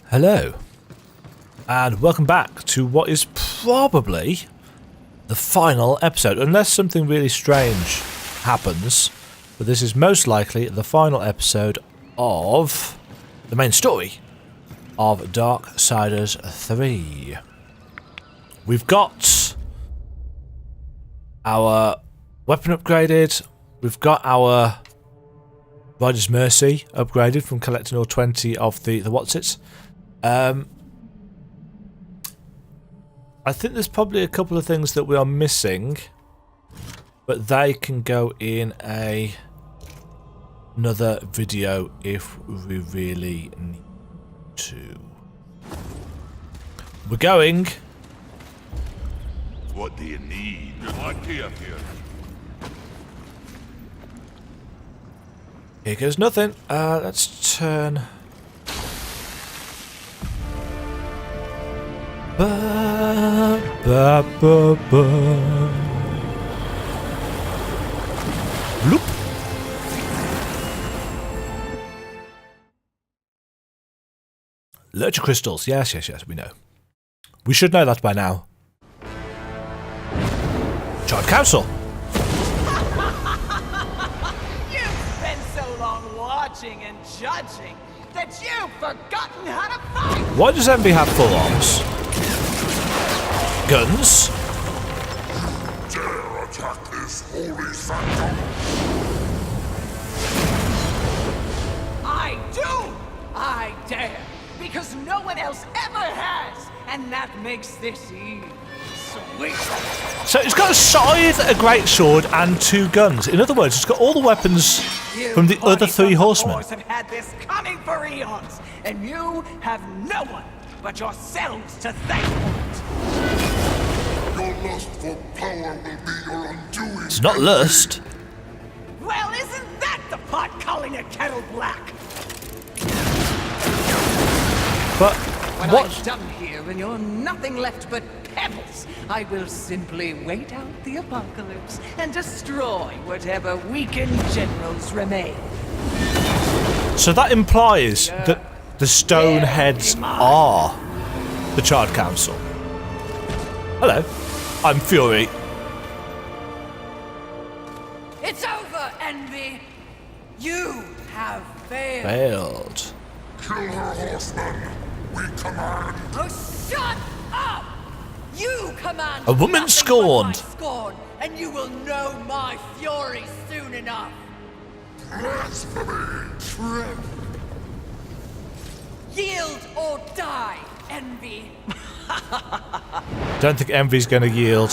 Hello, and welcome back to what is probably the final episode, unless something really strange happens, but this is most likely the final episode of the main story of Darksiders III. We've got our weapon upgraded, we've got our Rider's Mercy upgraded from collecting all 20 of the what's-its. I think there's probably a couple of things that we are missing, but they can go in another video if we really need to. We're going. What do you need? What do you fear? Here goes nothing. Let's turn. Ba, ba, ba, ba. Bloop. Lurcher crystals. Yes, we know. We should know that by now. Child Council. You've been so long watching and judging that you've forgotten how to fight! Why does Envy have full arms? Guns? Dare attack this holy phantom? I do! I dare! Because no one else ever has! And that makes this easy. Sweet! So it's got a scythe, a greatsword, and 2 guns. In other words, it's got all the weapons from the other 3 horsemen. You have had this coming for eons, and you have no one but yourselves to thank for it. Your lust for power will be your undoing. It's not lust. Well, isn't that the pot calling a kettle black? But When what? I'm done here and you're nothing left but pebbles, I will simply wait out the apocalypse and destroy whatever weakened generals remain. So that implies that the stone heads are the Child Council. Hello, I'm Fury. It's over, Envy! You have failed! Failed. Kill her, horseman. We command. Oh, shut up! You command A woman nothing scorned. but my scorn, and you will know my fury soon enough. Blasphemy. Yield or die, Envy. Don't think Envy's going to yield.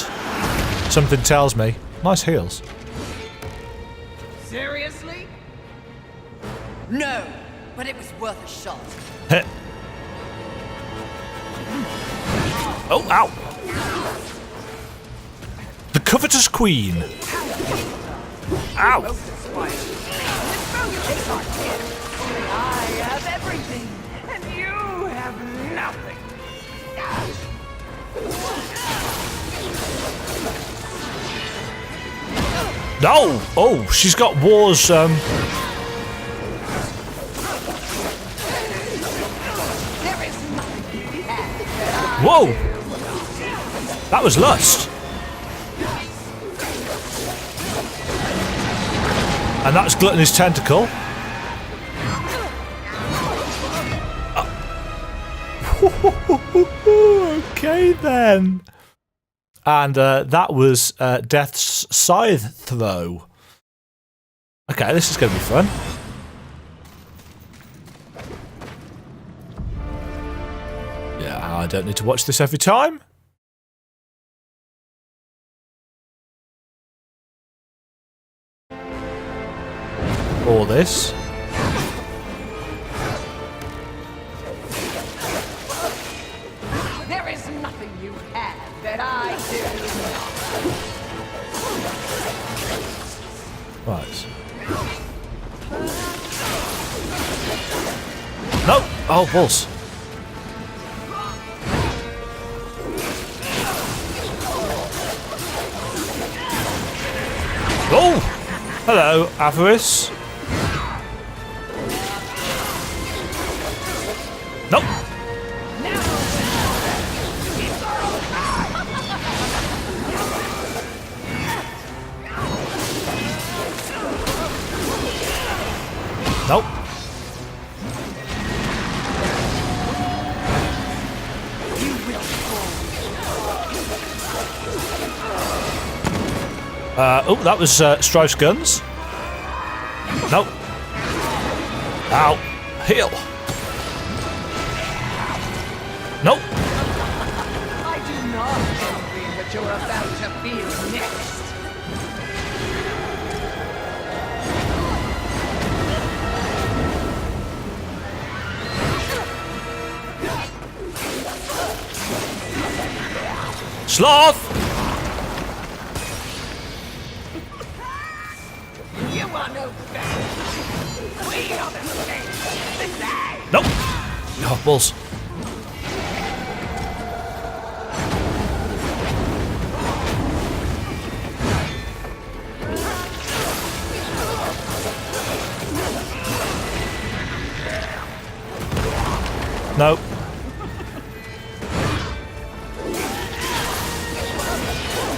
Something tells me. Nice heels. Seriously? No, but it was worth a shot. Heh. Oh, ow! The covetous queen. Ow! I have everything, and you have nothing. No! Oh, she's got wars. There is nothing you have that Whoa! That was lust. And that's Glutton's tentacle. Okay then. And that was Death's Scythe Throw. Okay, this is going to be fun. Yeah, I don't need to watch this every time. Or this. There is nothing you have that I do not. Right. No! Oh, balls. Oh! Hello, Avarice. Nope. Oh, that was Strife's guns. Nope. Ow. Heal. Nope. I do not envy what you're about to feel next. Sloth! You are no better. We are the same. The same. Nope. Oh, balls. Nope.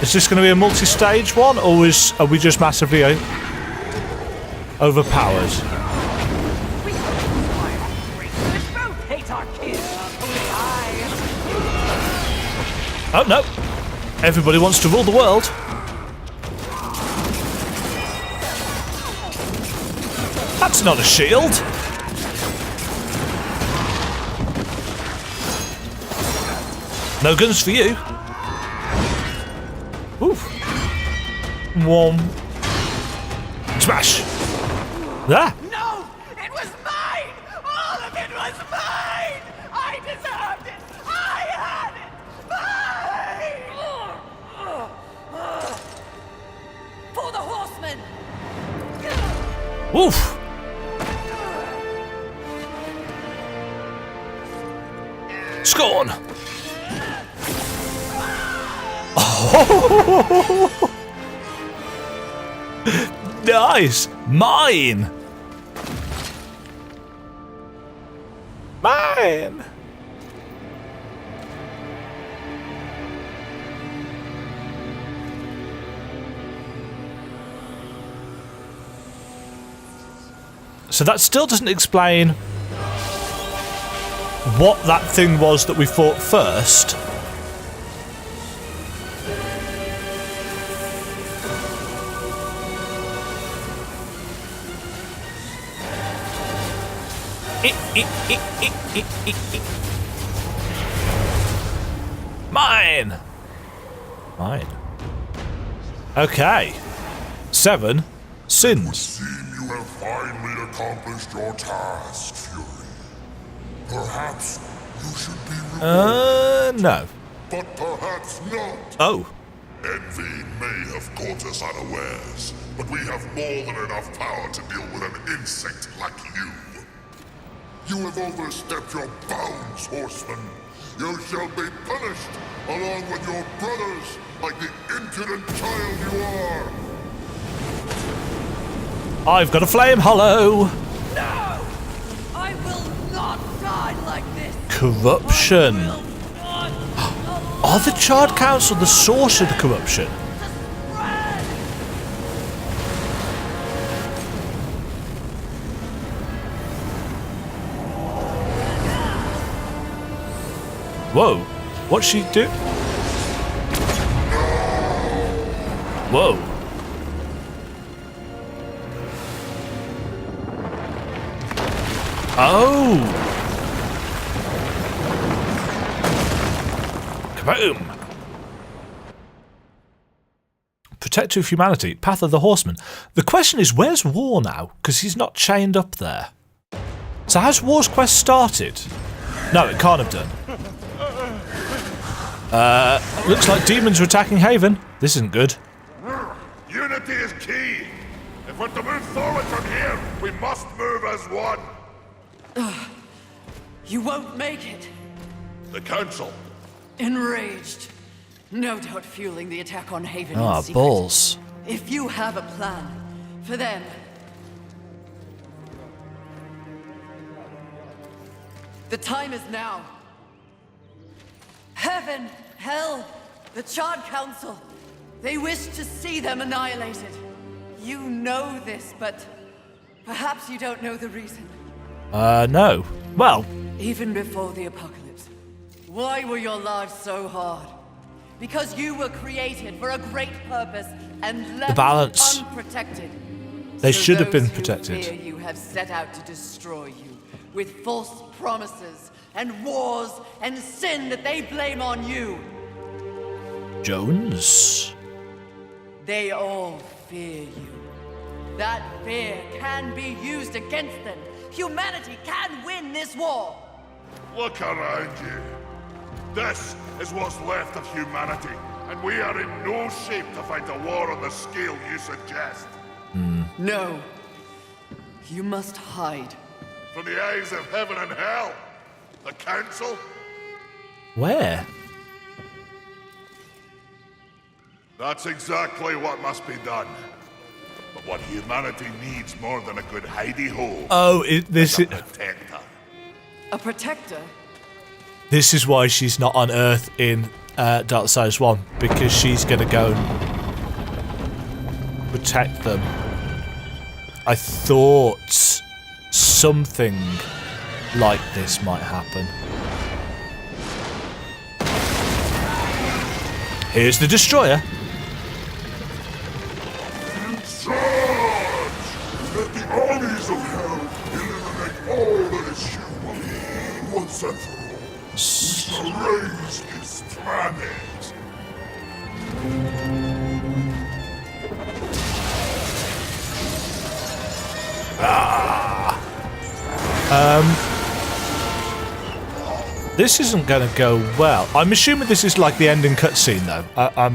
Is this going to be a multi-stage one, or are we just massively overpowered? We both hate our kids. Only Oh no! Everybody wants to rule the world. That's not a shield. No guns for you. Oof. Whom. Smash. There. No! It was mine! All of it was mine! I deserved it! I had it! Mine! For the Horsemen! Oof. Scorn. Oh. Nice. Mine. Mine. So that still doesn't explain what that thing was that we fought first. Mine! Mine. Okay. 7 sins. Seem you have finally accomplished your task, Fury. Perhaps you should be rewarded. No. But perhaps not. Oh. Envy may have caught us unawares, but we have more than enough power to deal with an insect like you. You have overstepped your bounds, Horseman. You shall be punished, along with your brothers, like the impudent child you are. I've got a flame hollow. No! I will not die like this! Corruption. Are the Charred Council the source of the corruption? Whoa. What's she do? Whoa. Oh. Kaboom. Protector of humanity. Path of the Horseman. The question is, where's War now? Because he's not chained up there. So has War's quest started? No, it can't have done. Looks like demons are attacking Haven. This isn't good. Unity is key. If we're to move forward from here, we must move as one. You won't make it. The Council. Enraged. No doubt fueling the attack on Haven Ah, in secret. balls. If you have a plan for them, the time is now. Heaven, hell, the Charred Council. They wish to see them annihilated. You know this, but perhaps you don't know the reason. No. Well, Even before the apocalypse, why were your lives so hard? Because you were created for a great purpose and left balance. unprotected. They So should have been those who protected. fear you have set out to destroy you with false promises and wars and sin that they blame on you. Jones? They all fear you. That fear can be used against them. Humanity can win this war. Look around you. This is what's left of humanity, and we are in no shape to fight a war on the scale you suggest. No. You must hide. From the eyes of heaven and hell. The Council? Where? That's exactly what must be done. But what humanity needs more than a good hidey-hole Oh, is a protector. A protector? this is why she's not on Earth in Darksiders 1, because she's going to go and protect them. I thought something like this might happen. Here's the destroyer. Charge! Let the armies of hell eliminate all that is human. Once and for all, we shall raise this planet. This isn't going to go well. I'm assuming this is like the ending cutscene, though. I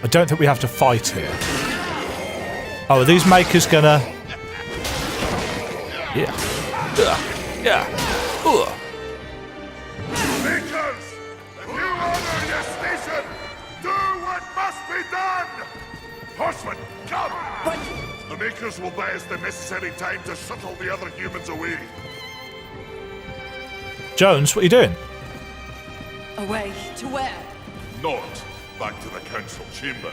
don't think we have to fight here. Oh, are these makers gonna? Yeah. Yeah. Makers, if you honor your station, do what must be done! Horsemen, come! But The Makers will buy us the necessary time to shuttle the other humans away. Jones, what are you doing? away to where? Not back to the council chamber.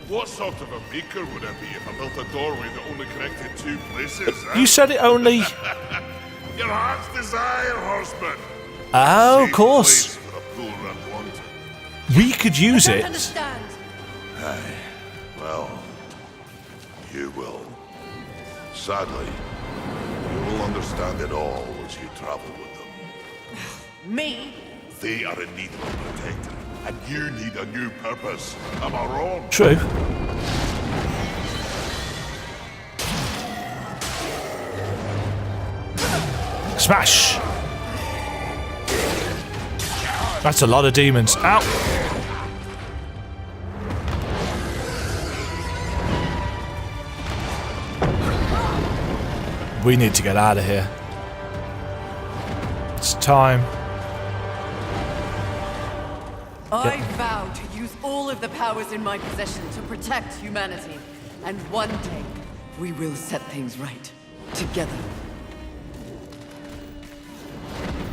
What sort of a maker would I be if I built a doorway that only connected two places? You said it only. Your heart's desire, horseman. Oh, of Safe course. place for a poor unwanted. We could use I don't it. understand. Well, you will. Sadly, you will understand it all as you travel with them. Me? They are in need of a protector, and you need a new purpose. Am I wrong? True. Smash! That's a lot of demons. Ow! We need to get out of here. It's time. I vow to use all of the powers in my possession to protect humanity. And one day, we will set things right. Together.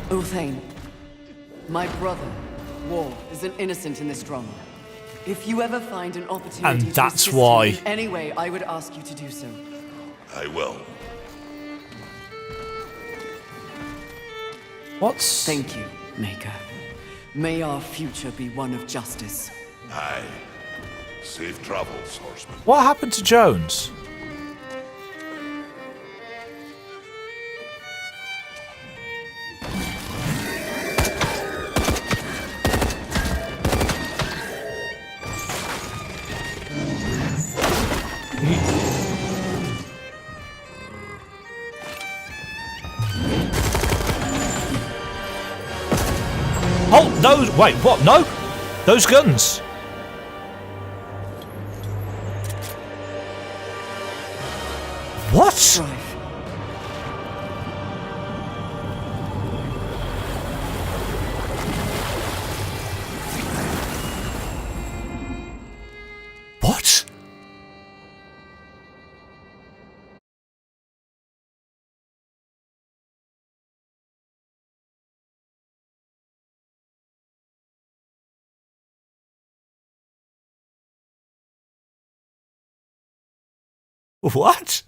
Uthane, my brother, War, is an innocent in this drama. If you ever find an opportunity And to that's assist why. him in any way, I would ask you to do so. I will. What's... Thank you, Maker. May our future be one of justice. Aye. Safe travels, horseman. What happened to Jones? Oh, those... Wait, what? No? Those guns. What? Strive. What? What?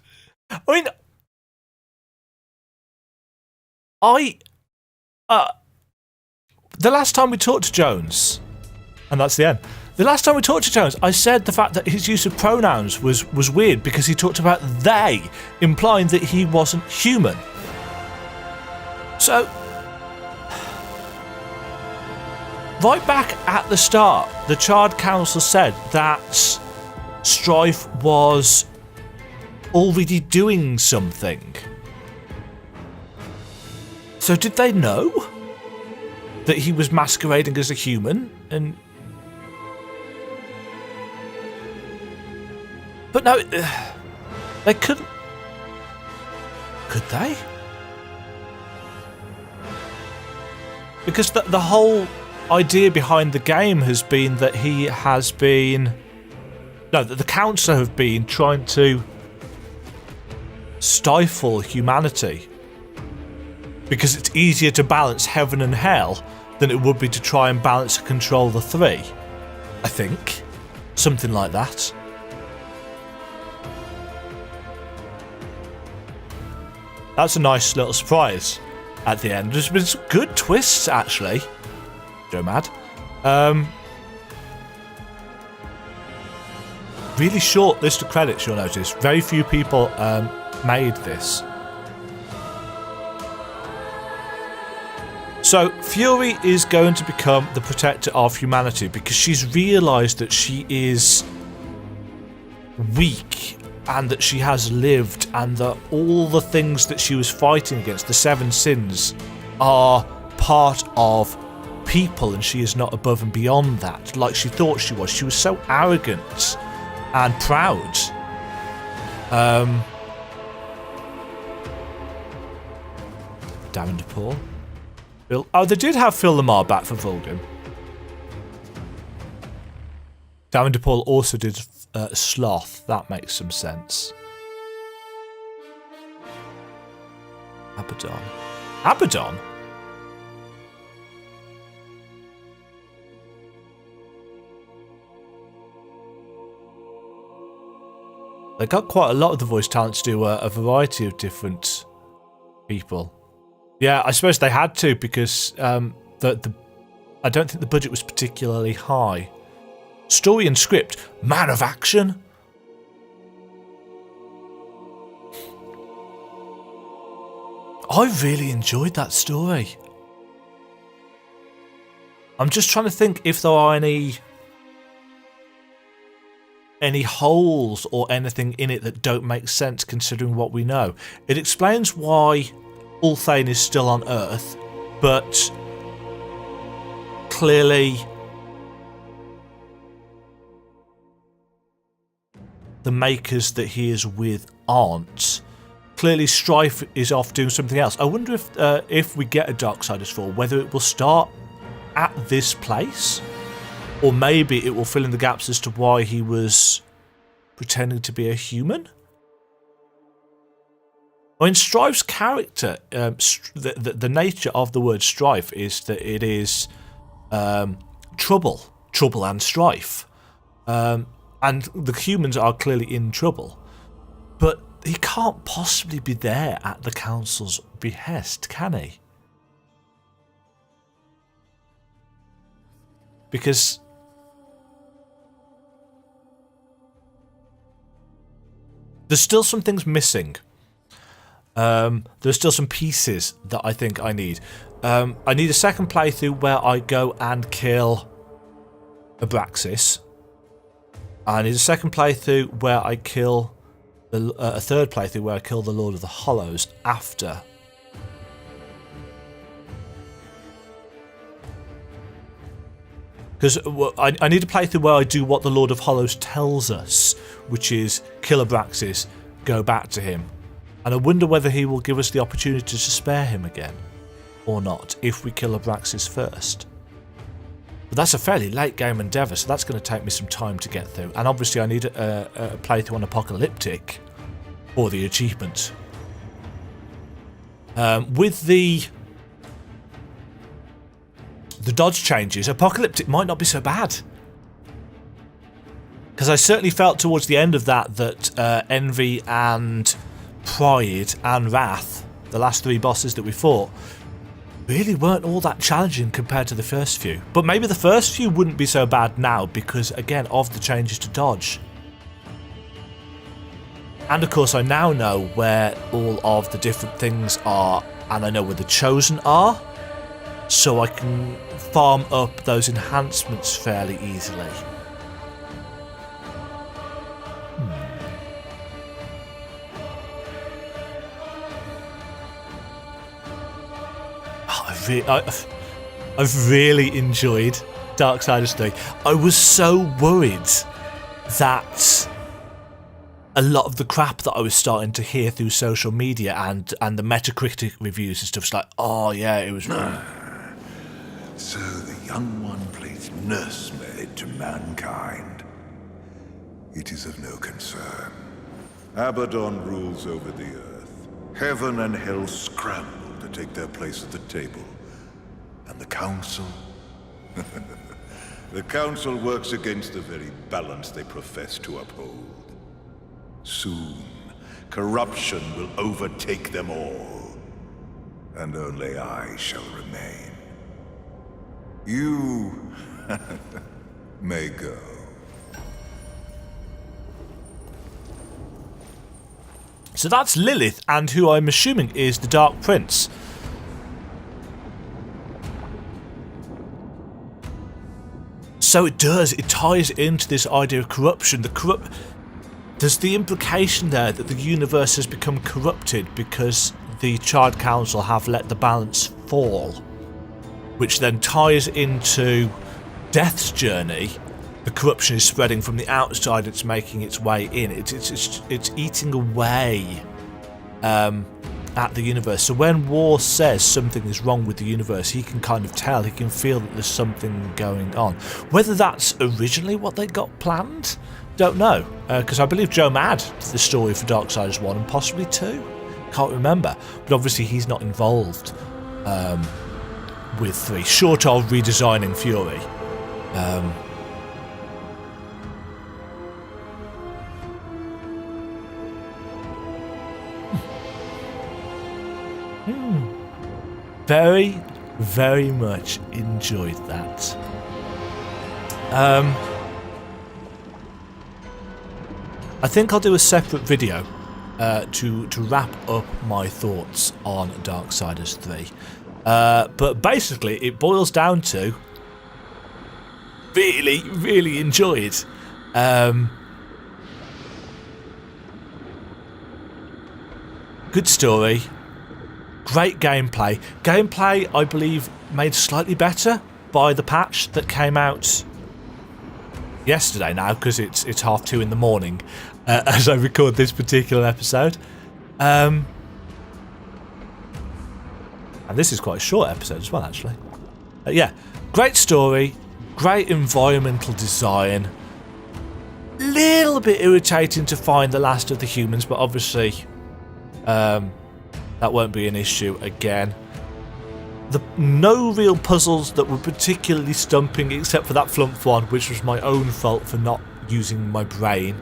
I mean, the last time we talked to Jones, and that's the end. The last time we talked to Jones, I said the fact that his use of pronouns was weird because he talked about they, implying that he wasn't human. So, right back at the start, the Charred Council said that Strife was already doing something. So did they know that he was masquerading as a human? But no, they couldn't. Could they? Because the whole idea behind the game has been that he has been... No, that the Council have been trying to stifle humanity. Because it's easier to balance heaven and hell than it would be to try and balance and control the three. I think. Something like that. That's a nice little surprise at the end. There's been some good twists, actually. Joe Mad. Really short list of credits, you'll notice. Very few people made this. So, Fury is going to become the protector of humanity because she's realised that she is weak and that she has lived and that all the things that she was fighting against, the seven sins, are part of people and she is not above and beyond that like she thought she was. She was so arrogant and proud. Darren DePaul. Oh, they did have Phil Lamar back for Vulcan. Darren DePaul also did Sloth. That makes some sense. Abaddon. Abaddon? They got quite a lot of the voice talent to do a variety of different people. Yeah, I suppose they had to because I don't think the budget was particularly high. Story and script, man of action. I really enjoyed that story. I'm just trying to think if there are any holes or anything in it that don't make sense considering what we know. It explains why Ulthane is still on Earth, but clearly the makers that he is with aren't. Clearly Strife is off doing something else. I wonder if we get a Darksiders 4, whether it will start at this place, or maybe it will fill in the gaps as to why he was pretending to be a human. I mean, Strife's character, the nature of the word strife is that it is trouble and strife. And the humans are clearly in trouble. But he can't possibly be there at the Council's behest, can he? Because there's still some things missing. There's still some pieces that I think I need. I need a second playthrough where I go and kill Abraxas. I need a second playthrough where I kill a third playthrough where I kill the Lord of the Hollows after. Because I need a playthrough where I do what the Lord of Hollows tells us, which is kill Abraxas, go back to him. And I wonder whether he will give us the opportunity to spare him again, or not, if we kill Abraxas first. But that's a fairly late game endeavour, so that's going to take me some time to get through. And obviously I need a playthrough on Apocalyptic for the achievement. With the dodge changes, Apocalyptic might not be so bad. Because I certainly felt towards the end of that Envy and Pride and Wrath, the last three bosses that we fought, really weren't all that challenging compared to the first few. But maybe the first few wouldn't be so bad now because, again, of the changes to dodge. And of course I now know where all of the different things are, and I know where the chosen are, so I can farm up those enhancements fairly easily. I've really enjoyed Darksiders 3. I was so worried that a lot of the crap that I was starting to hear through social media and the Metacritic reviews and stuff was like, oh yeah, it was really... So the young one plays nursemaid to mankind. It is of no concern. Abaddon rules over the earth. Heaven and hell scramble to take their place at the table. And the Council? The Council works against the very balance they profess to uphold. Soon, corruption will overtake them all. And only I shall remain. You may go. So that's Lilith, and who I'm assuming is the Dark Prince. So it ties into this idea of corruption. There's the implication there that the universe has become corrupted because the Child Council have let the balance fall, which then ties into Death's journey. The corruption is spreading from the outside; it's making its way in. It's eating away at the universe. So when War says something is wrong with the universe, he can kind of tell. He can feel that there's something going on. Whether that's originally what they got planned, don't know. Because I believe Joe Mad did the story for Darksiders 1 and possibly 2. Can't remember. But obviously he's not involved with 3, short of redesigning Fury. Very, very much enjoyed that. I think I'll do a separate video to wrap up my thoughts on Darksiders 3. But basically, it boils down to really, really enjoyed. Good story. Great gameplay. Gameplay, I believe, made slightly better by the patch that came out yesterday now, because it's 2:30 in the morning as I record this particular episode. And this is quite a short episode as well, actually. Yeah, great story, great environmental design. Little bit irritating to find the last of the humans, but obviously that won't be an issue again. No real puzzles that were particularly stumping, except for that flump one, which was my own fault for not using my brain.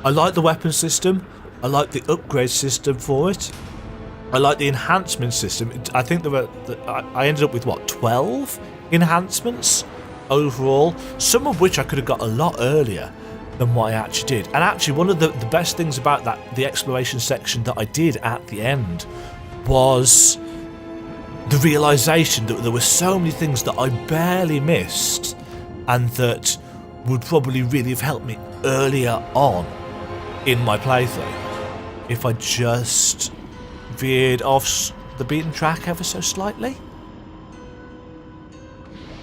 I like the weapon system. I like the upgrade system for it. I like the enhancement system. I think I ended up with, what, 12 enhancements overall? Some of which I could have got a lot earlier than what I actually did. And actually, one of the best things about the exploration section that I did at the end was the realisation that there were so many things that I barely missed and that would probably really have helped me earlier on in my playthrough if I just veered off the beaten track ever so slightly.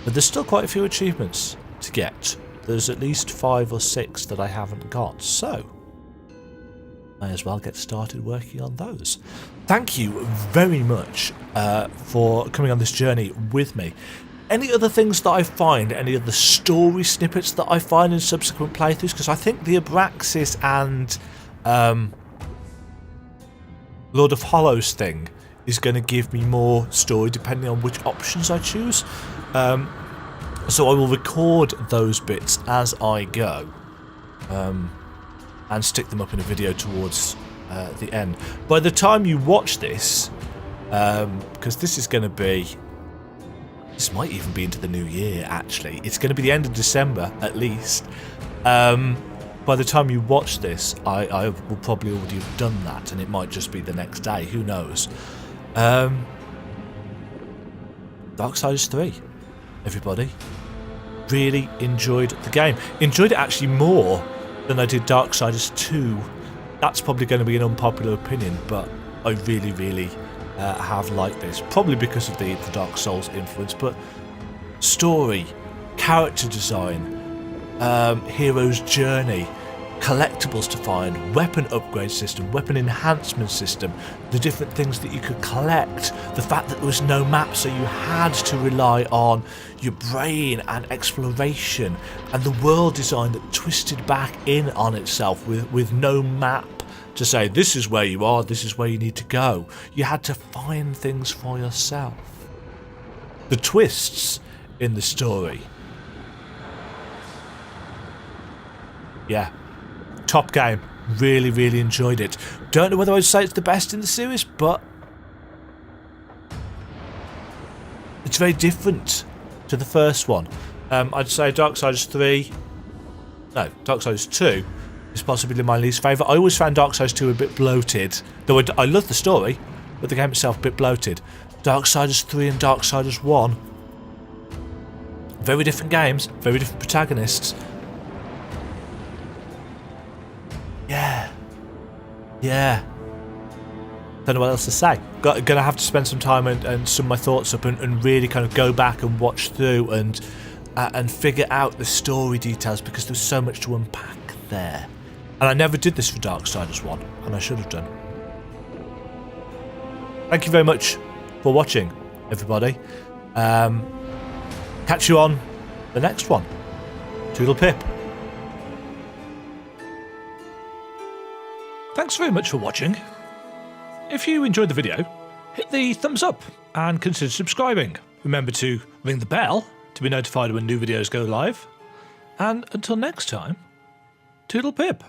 But there's still quite a few achievements to get. There's at least 5 or 6 that I haven't got, so may as well get started working on those. Thank you very much for coming on this journey with me. Any other things that I find, any other story snippets that I find in subsequent playthroughs? Because I think the Abraxas and Lord of Hollows thing is going to give me more story depending on which options I choose. So I will record those bits as I go and stick them up in a video towards the end. By the time you watch this, because this is going to be... This might even be into the new year, actually. It's going to be the end of December, at least. By the time you watch this, I will probably already have done that, and it might just be the next day. Who knows? Darksiders 3, everybody. Really enjoyed the game. Enjoyed it actually more than I did Darksiders 2. That's probably going to be an unpopular opinion, but I really, really have liked this. Probably because of the Dark Souls influence, but story, character design, hero's journey, collectibles to find, weapon upgrade system, weapon enhancement system, the different things that you could collect, the fact that there was no map, so you had to rely on your brain and exploration, and the world design that twisted back in on itself with no map to say this is where you are, this is where you need to go. You had to find things for yourself. The twists in the story. Yeah. Top game. Really, really enjoyed it. Don't know whether I'd say it's the best in the series, but it's very different to the first one. I'd say Darksiders 3... No, Darksiders 2 is possibly my least favourite. I always found Darksiders 2 a bit bloated. Though I love the story, but the game itself a bit bloated. Darksiders 3 and Darksiders 1. Very different games, very different protagonists. Yeah. Don't know what else to say. Gonna have to spend some time and sum my thoughts up and really kind of go back and watch through and figure out the story details, because there's so much to unpack there. And I never did this for Darksiders 1, and I should have done. Thank you very much for watching, everybody. Catch you on the next one. Toodle pip. Thanks very much for watching. If you enjoyed the video, hit the thumbs up and consider subscribing. Remember to ring the bell to be notified when new videos go live. And until next time, toodle pip.